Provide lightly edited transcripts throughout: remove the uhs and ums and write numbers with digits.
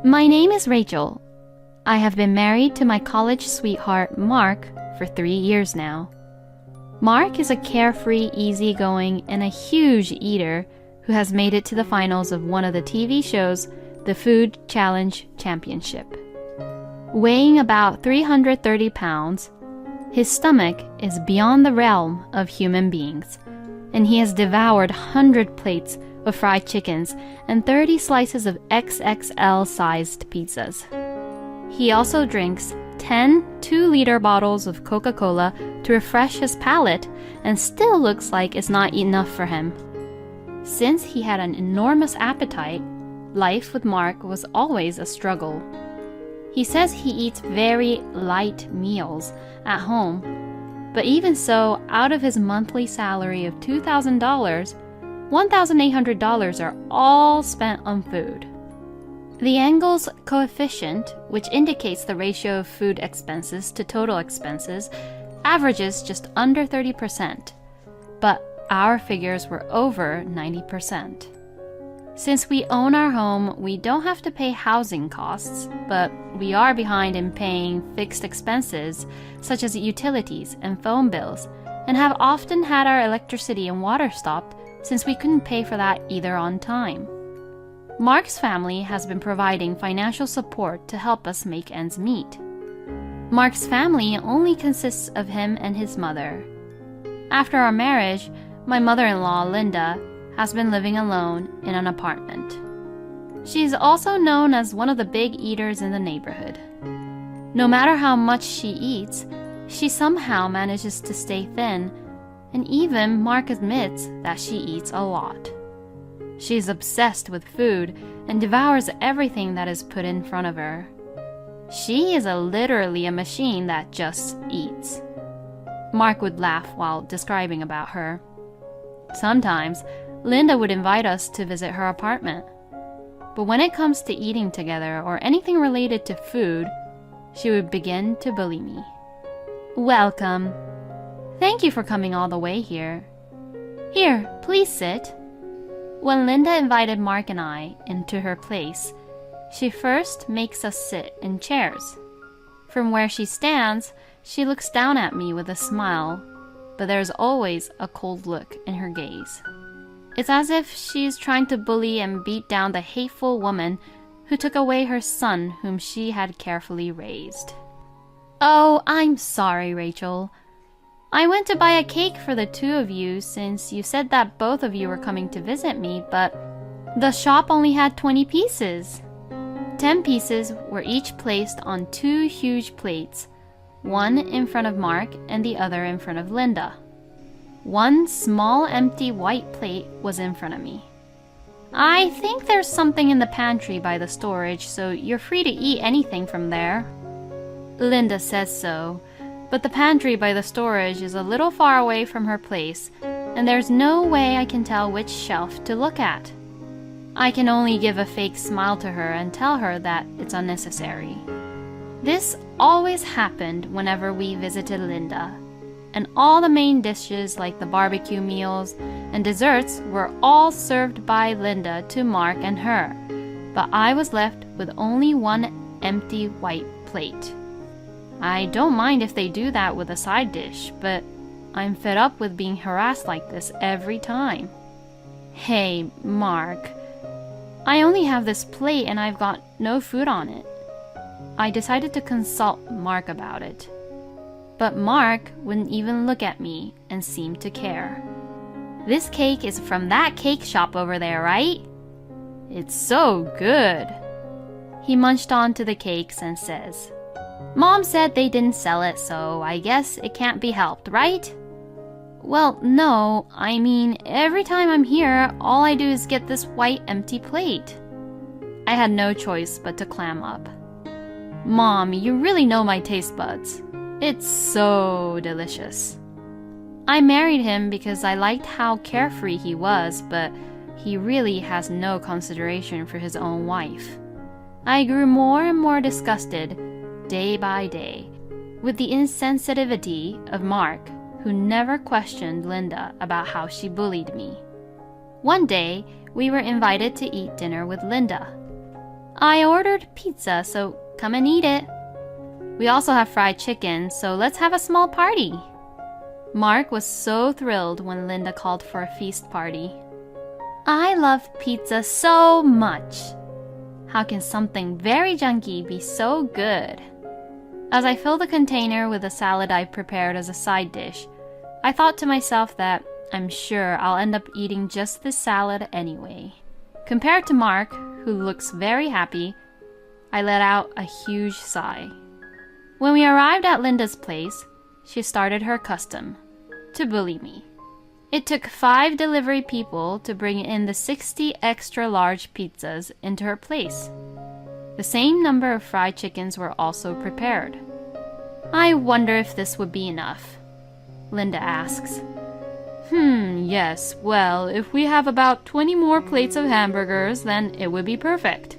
My name is Rachel. I have been married to my college sweetheart, Mark, for 3 years now. Mark is a carefree, easygoing, and a huge eater who has made it to the finals of one of the TV shows, the Food Challenge Championship. Weighing about 330 pounds, his stomach is beyond the realm of human beings, and he has devoured 100 plates of fried chickens and 30 slices of XXL-sized pizzas. He also drinks 10 2-liter bottles of Coca-Cola to refresh his palate and still looks like it's not enough for him. Since he had an enormous appetite, life with Mark was always a struggle. He says he eats very light meals at home, but even so, out of his monthly salary of $2,000, $1,800 are all spent on food. The Engel's coefficient, which indicates the ratio of food expenses to total expenses, averages just under 30%, but our figures were over 90%. Since we own our home, we don't have to pay housing costs, but we are behind in paying fixed expenses such as utilities and phone bills, and have often had our electricity and water stopped since we couldn't pay for that either on time. Mark's family has been providing financial support to help us make ends meet. Mark's family only consists of him and his mother. After our marriage, my mother-in-law, Linda, has been living alone in an apartment. She is also known as one of the big eaters in the neighborhood. No matter how much she eats, she somehow manages to stay thin, and even Mark admits that she eats a lot. She is obsessed with food and devours everything that is put in front of her. She is literally a machine that just eats. Mark would laugh while describing about her. Sometimes, Linda would invite us to visit her apartment. But when it comes to eating together or anything related to food, she would begin to bully me. Welcome. Thank you for coming all the way here. Here, please sit. When Linda invited Mark and I into her place, she first makes us sit in chairs. From where she stands, she looks down at me with a smile, but there's always a cold look in her gaze. It's as if she's trying to bully and beat down the hateful woman who took away her son whom she had carefully raised. Oh, I'm sorry, Rachel. I went to buy a cake for the two of you since you said that both of you were coming to visit me, but the shop only had 20 pieces. 10 pieces were each placed on 2 huge plates, one in front of Mark and the other in front of Linda. One small empty white plate was in front of me. I think there's something in the pantry by the storage, so you're free to eat anything from there. Linda says so, but the pantry by the storage is a little far away from her place, and there's no way I can tell which shelf to look at. I can only give a fake smile to her and tell her that it's unnecessary. This always happened whenever we visited Linda, and all the main dishes like the barbecue meals and desserts were all served by Linda to Mark and her, but I was left with only one empty white plate. I don't mind if they do that with a side dish, but I'm fed up with being harassed like this every time. Hey, Mark, I only have this plate and I've got no food on it. I decided to consult Mark about it, but Mark wouldn't even look at me and seemed to care. This cake is from that cake shop over there, right? It's so good. He munched onto the cakes and says, Mom said they didn't sell it, so I guess it can't be helped, right? Well, no, I mean, every time I'm here, all I do is get this white empty plate. I had no choice but to clam up. Mom, you really know my taste buds. It's so delicious. I married him because I liked how carefree he was, but he really has no consideration for his own wife. I grew more and more disgusted, day by day, with the insensitivity of Mark, who never questioned Linda about how she bullied me. One day, we were invited to eat dinner with Linda. I ordered pizza, so come and eat it. We also have fried chicken, so let's have a small party. Mark was so thrilled when Linda called for a feast party. I love pizza so much. How can something very junky be so good? As I filled the container with the salad I prepared as a side dish, I thought to myself that I'm sure I'll end up eating just this salad anyway. Compared to Mark, who looks very happy, I let out a huge sigh. When we arrived at Linda's place, she started her custom, to bully me. It took 5 delivery people to bring in the 60 extra large pizzas into her place. The same number of fried chickens were also prepared. I wonder if this would be enough, Linda asks. Yes, well, if we have about 20 more plates of hamburgers, then it would be perfect.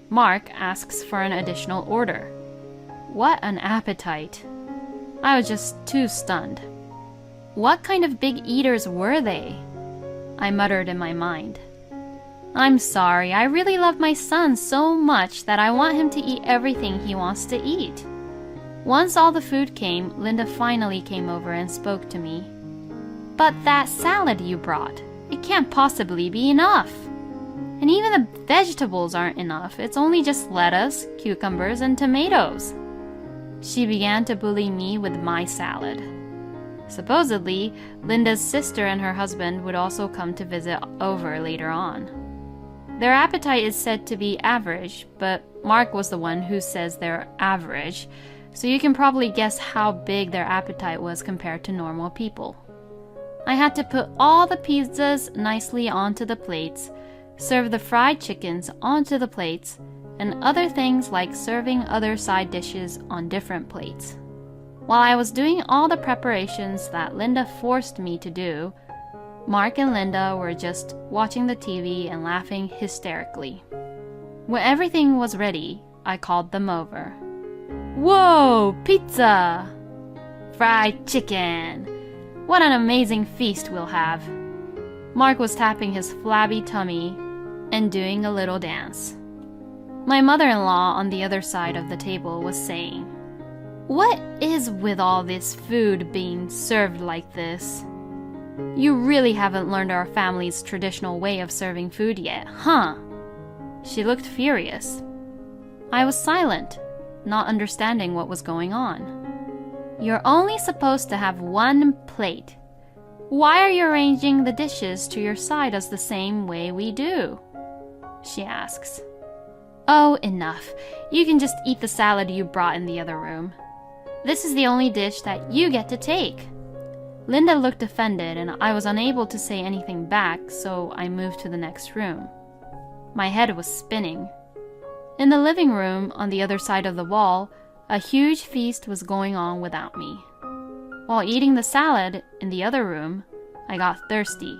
Mark asks for an additional order. What an appetite. I was just too stunned. What kind of big eaters were they? I muttered in my mind. I'm sorry, I really love my son so much that I want him to eat everything he wants to eat. Once all the food came, Linda finally came over and spoke to me. But that salad you brought, it can't possibly be enough. And even the vegetables aren't enough. It's only just lettuce, cucumbers, and tomatoes. She began to bully me with my salad. Supposedly, Linda's sister and her husband would also come to visit over later on. Their appetite is said to be average, but Mark was the one who says they're average, so you can probably guess how big their appetite was compared to normal people. I had to put all the pizzas nicely onto the plates, serve the fried chickens onto the plates, and other things like serving other side dishes on different plates. While I was doing all the preparations that Linda forced me to do, Mark and Linda were just watching the TV and laughing hysterically. When everything was ready, I called them over. Whoa, pizza! Fried chicken! What an amazing feast we'll have! Mark was tapping his flabby tummy and doing a little dance. My mother-in-law on the other side of the table was saying, "What is with all this food being served like this? You really haven't learned our family's traditional way of serving food yet, huh?" She looked furious. I was silent, not understanding what was going on. You're only supposed to have one plate. Why are you arranging the dishes to your side as the same way we do? She asks. Oh, enough. You can just eat the salad you brought in the other room. This is the only dish that you get to take. Linda looked offended and I was unable to say anything back, so I moved to the next room. My head was spinning. In the living room, on the other side of the wall, a huge feast was going on without me. While eating the salad in the other room, I got thirsty.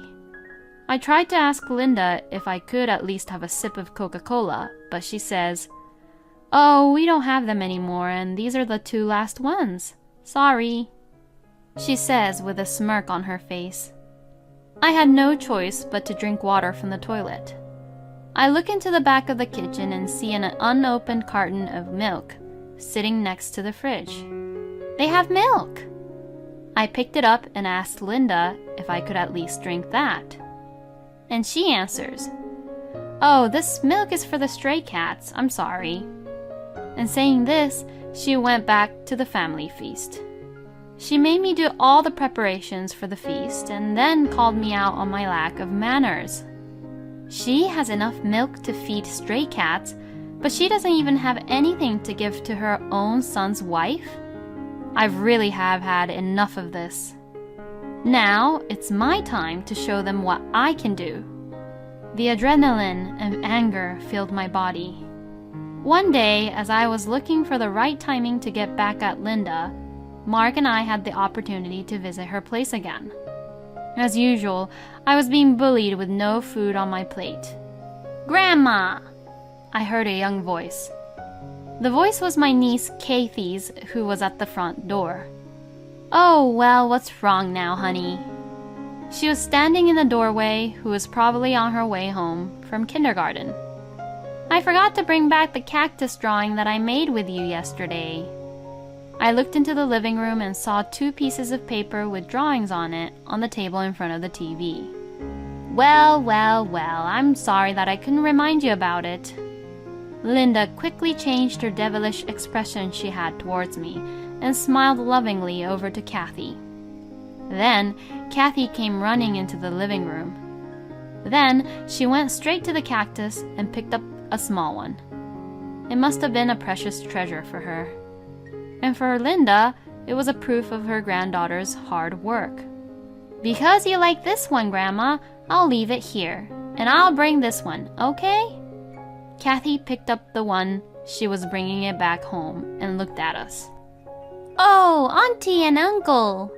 I tried to ask Linda if I could at least have a sip of Coca-Cola, but she says, "Oh, we don't have them anymore, and these are the 2 last ones. Sorry," she says with a smirk on her face. I had no choice but to drink water from the toilet. I look into the back of the kitchen and see an unopened carton of milk sitting next to the fridge. They have milk! I picked it up and asked Linda if I could at least drink that. And she answers, "Oh, this milk is for the stray cats, I'm sorry." And saying this, she went back to the family feast. She made me do all the preparations for the feast and then called me out on my lack of manners. She has enough milk to feed stray cats, but she doesn't even have anything to give to her own son's wife? I really have had enough of this. Now it's my time to show them what I can do. The adrenaline and anger filled my body. One day, as I was looking for the right timing to get back at Linda, Mark and I had the opportunity to visit her place again. As usual, I was being bullied with no food on my plate. "Grandma!" I heard a young voice. The voice was my niece Kathy's, who was at the front door. "Oh, well, what's wrong now, honey?" She was standing in the doorway, who was probably on her way home from kindergarten. I forgot to bring back the cactus drawing that I made with you yesterday. I looked into the living room and saw 2 pieces of paper with drawings on it on the table in front of the TV. Well, I'm sorry that I couldn't remind you about it. Linda quickly changed her devilish expression she had towards me and smiled lovingly over to Kathy. Then Kathy came running into the living room. Then she went straight to the cactus and picked up a small one. It must have been a precious treasure for her. And for Linda, it was a proof of her granddaughter's hard work. Because you like this one, Grandma, I'll leave it here. And I'll bring this one, okay? Kathy picked up the one she was bringing it back home and looked at us. Oh, Auntie and Uncle!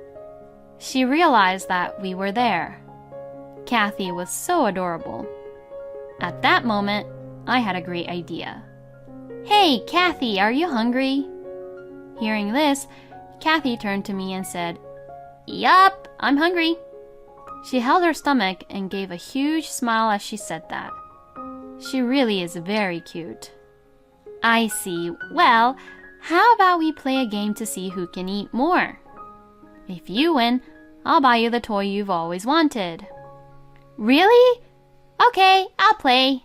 She realized that we were there. Kathy was so adorable. At that moment, I had a great idea. Hey, Kathy, are you hungry? Hearing this, Kathy turned to me and said, Yup, I'm hungry. She held her stomach and gave a huge smile as she said that. She really is very cute. I see. Well, how about we play a game to see who can eat more? If you win, I'll buy you the toy you've always wanted. Really? Okay, I'll play.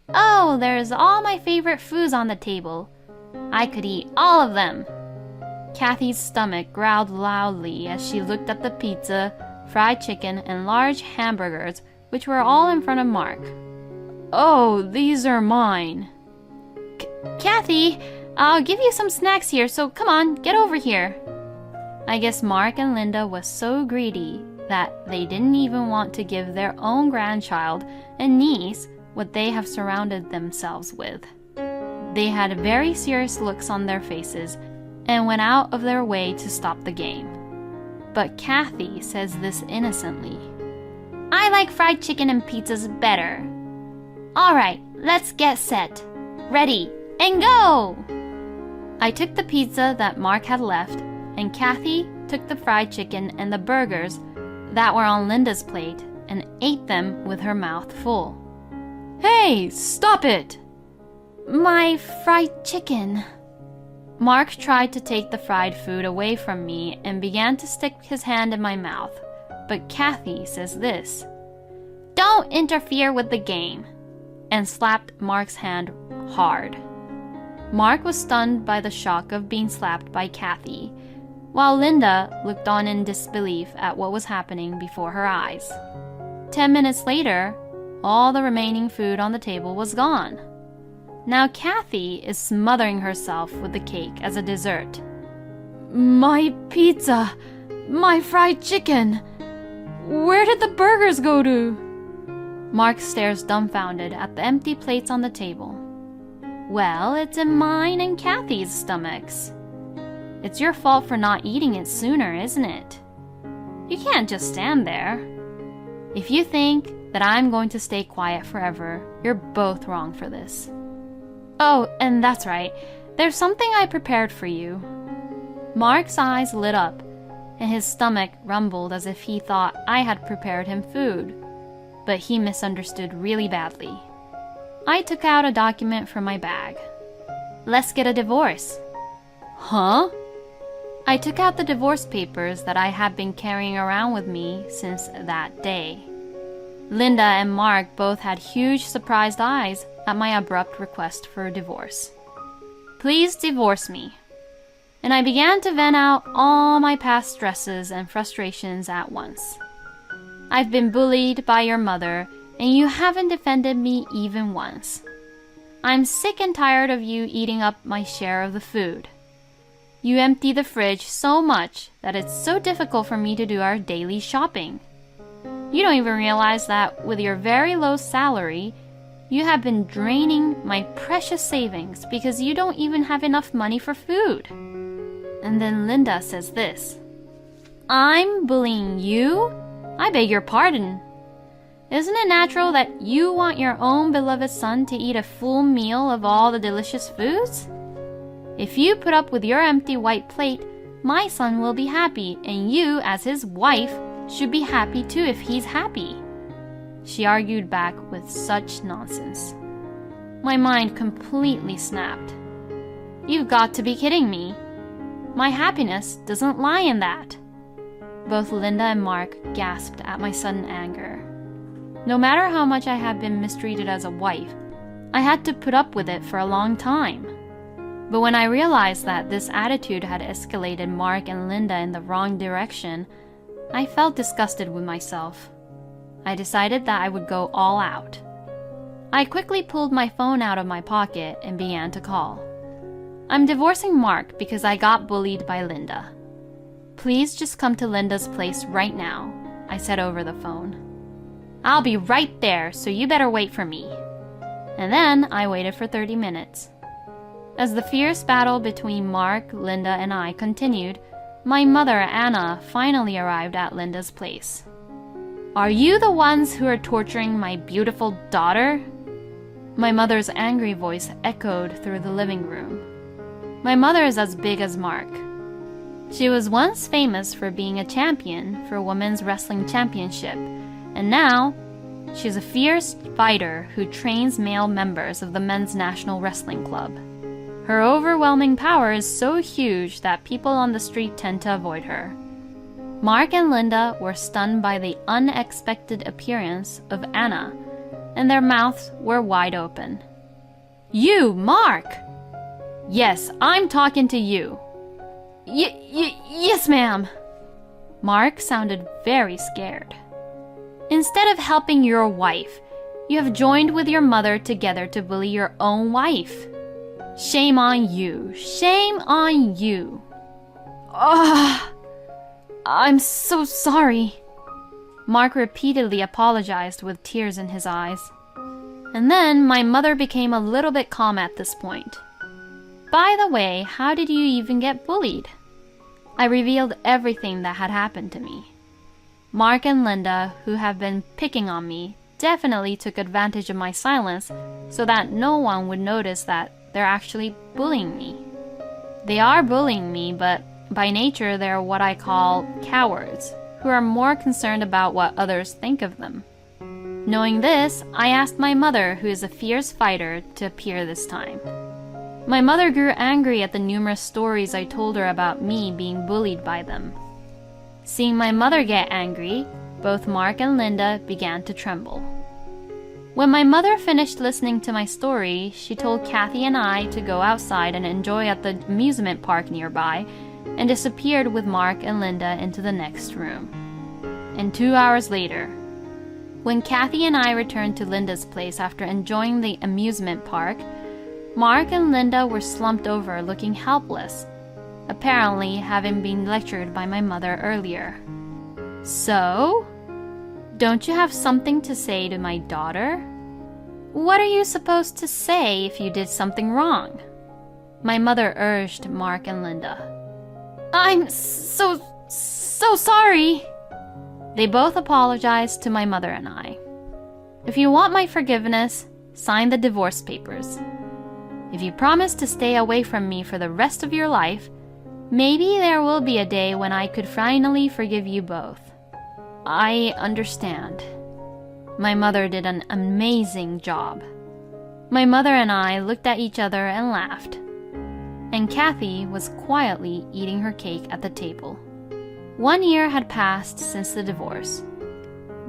Oh, there's all my favorite foods on the table. I could eat all of them. Kathy's stomach growled loudly as she looked at the pizza, fried chicken, and large hamburgers, which were all in front of Mark. Oh, these are mine. Kathy, I'll give you some snacks here, so come on, get over here. I guess Mark and Linda was so greedy that they didn't even want to give their own grandchild and niece what they have surrounded themselves with. They had very serious looks on their faces and went out of their way to stop the game. But Kathy says this innocently. I like fried chicken and pizzas better. Alright, let's get set. Ready, and go! I took the pizza that Mark had left, and Kathy took the fried chicken and the burgers that were on Linda's plate and ate them with her mouth full. Hey, stop it! My fried chicken. Mark tried to take the fried food away from me and began to stick his hand in my mouth, but Kathy says this. Don't interfere with the game, and slapped Mark's hand hard. Mark was stunned by the shock of being slapped by Kathy, while Linda looked on in disbelief at what was happening before her eyes. 10 minutes later, all the remaining food on the table was gone. Now Kathy is smothering herself with the cake as a dessert. My pizza! My fried chicken! Where did the burgers go to? Mark stares dumbfounded at the empty plates on the table. Well, it's in mine and Kathy's stomachs. It's your fault for not eating it sooner, isn't it? You can't just stand there. If you think that I'm going to stay quiet forever, you're both wrong for this. Oh, and that's right. There's something I prepared for you. Mark's eyes lit up, and his stomach rumbled as if he thought I had prepared him food. But he misunderstood really badly. I took out a document from my bag. Let's get a divorce. Huh? I took out the divorce papers that I had been carrying around with me since that day. Linda and Mark both had huge surprised eyes at my abrupt request for a divorce. Please divorce me. And I began to vent out all my past stresses and frustrations at once. I've been bullied by your mother, and you haven't defended me even once. I'm sick and tired of you eating up my share of the food. You empty the fridge so much that it's so difficult for me to do our daily shopping. You don't even realize that with your very low salary, you have been draining my precious savings because you don't even have enough money for food. And then Linda says this. I'm bullying you? I beg your pardon. Isn't it natural that you want your own beloved son to eat a full meal of all the delicious foods? If you put up with your empty white plate, my son will be happy, and you, as his wife, should be happy too if he's happy. She argued back with such nonsense. My mind completely snapped. You've got to be kidding me. My happiness doesn't lie in that. Both Linda and Mark gasped at my sudden anger. No matter how much I had been mistreated as a wife, I had to put up with it for a long time. But when I realized that this attitude had escalated Mark and Linda in the wrong direction, I felt disgusted with myself. I decided that I would go all out. I quickly pulled my phone out of my pocket and began to call. I'm divorcing Mark because I got bullied by Linda. Please just come to Linda's place right now, I said over the phone. I'll be right there, so you better wait for me. And then I waited for 30 minutes. As the fierce battle between Mark, Linda, and I continued, my mother, Anna, finally arrived at Linda's place. Are you the ones who are torturing my beautiful daughter? My mother's angry voice echoed through the living room. My mother is as big as Mark. She was once famous for being a champion for Women's Wrestling Championship, and now she's a fierce fighter who trains male members of the Men's National Wrestling Club. Her overwhelming power is so huge that people on the street tend to avoid her. Mark and Linda were stunned by the unexpected appearance of Anna, and their mouths were wide open. You, Mark! Yes, I'm talking to you. Yes, ma'am. Mark sounded very scared. Instead of helping your wife, you have joined with your mother together to bully your own wife. Shame on you. Shame on you. I'm so sorry. Mark repeatedly apologized with tears in his eyes. And then my mother became a little bit calm at this point. By the way, how did you even get bullied? I revealed everything that had happened to me. Mark and Linda, who have been picking on me, definitely took advantage of my silence so that no one would notice that they're actually bullying me. They are bullying me, but by nature they're what I call cowards, who are more concerned about what others think of them. Knowing this, I asked my mother, who is a fierce fighter, to appear this time. My mother grew angry at the numerous stories I told her about me being bullied by them. Seeing my mother get angry, both Mark and Linda began to tremble. When my mother finished listening to my story, she told Kathy and I to go outside and enjoy at the amusement park nearby, and disappeared with Mark and Linda into the next room. And 2 hours later, when Kathy and I returned to Linda's place after enjoying the amusement park, Mark and Linda were slumped over looking helpless, apparently having been lectured by my mother earlier. So? Don't you have something to say to my daughter? What are you supposed to say if you did something wrong? My mother urged Mark and Linda. I'm so sorry. They both apologized to my mother and I. If you want my forgiveness, sign the divorce papers. If you promise to stay away from me for the rest of your life, maybe there will be a day when I could finally forgive you both. I understand. My mother did an amazing job. My mother and I looked at each other and laughed. And Kathy was quietly eating her cake at the table. 1 year had passed since the divorce.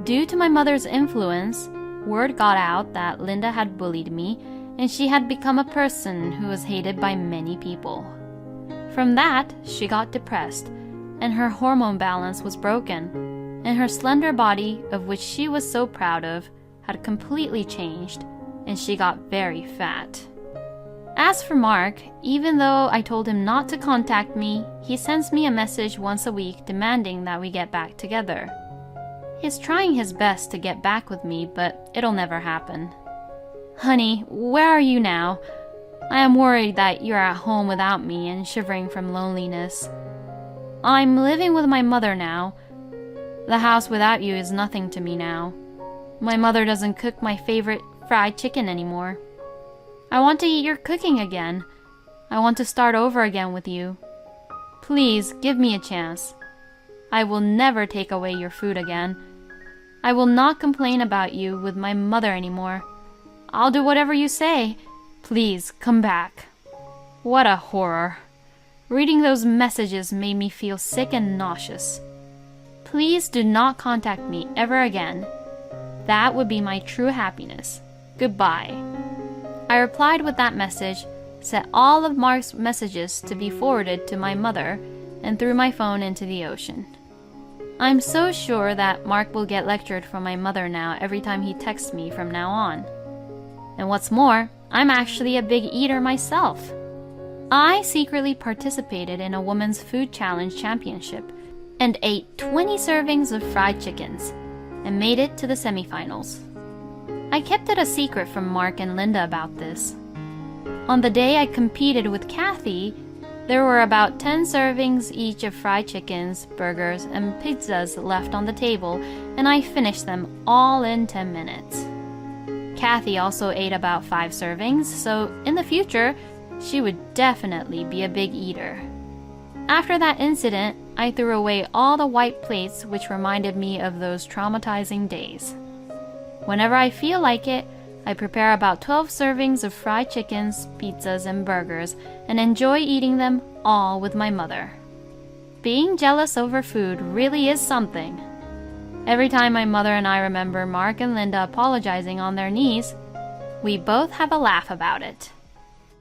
Due to my mother's influence, word got out that Linda had bullied me, and she had become a person who was hated by many people. From that, she got depressed, and her hormone balance was broken, and her slender body, of which she was so proud of, had completely changed, and she got very fat. As for Mark, even though I told him not to contact me, he sends me a message once a week demanding that we get back together. He's trying his best to get back with me, but it'll never happen. Honey, where are you now? I am worried that you're at home without me and shivering from loneliness. I'm living with my mother now. The house without you is nothing to me now. My mother doesn't cook my favorite fried chicken anymore. I want to eat your cooking again. I want to start over again with you. Please give me a chance. I will never take away your food again. I will not complain about you with my mother anymore. I'll do whatever you say. Please, come back. What a horror. Reading those messages made me feel sick and nauseous. Please do not contact me ever again. That would be my true happiness. Goodbye. I replied with that message, set all of Mark's messages to be forwarded to my mother, and threw my phone into the ocean. I'm so sure that Mark will get lectured from my mother now every time he texts me from now on. And what's more, I'm actually a big eater myself. I secretly participated in a women's food challenge championship and ate 20 servings of fried chickens and made it to the semifinals. I kept it a secret from Mark and Linda about this. On the day I competed with Kathy, there were about 10 servings each of fried chickens, burgers, and pizzas left on the table, and I finished them all in 10 minutes. Kathy also ate about 5 servings, so in the future, she would definitely be a big eater. After that incident, I threw away all the white plates, which reminded me of those traumatizing days. Whenever I feel like it, I prepare about 12 servings of fried chickens, pizzas, and burgers, and enjoy eating them all with my mother. Being jealous over food really is something. Every time my mother and I remember Mark and Linda apologizing on their knees, we both have a laugh about it.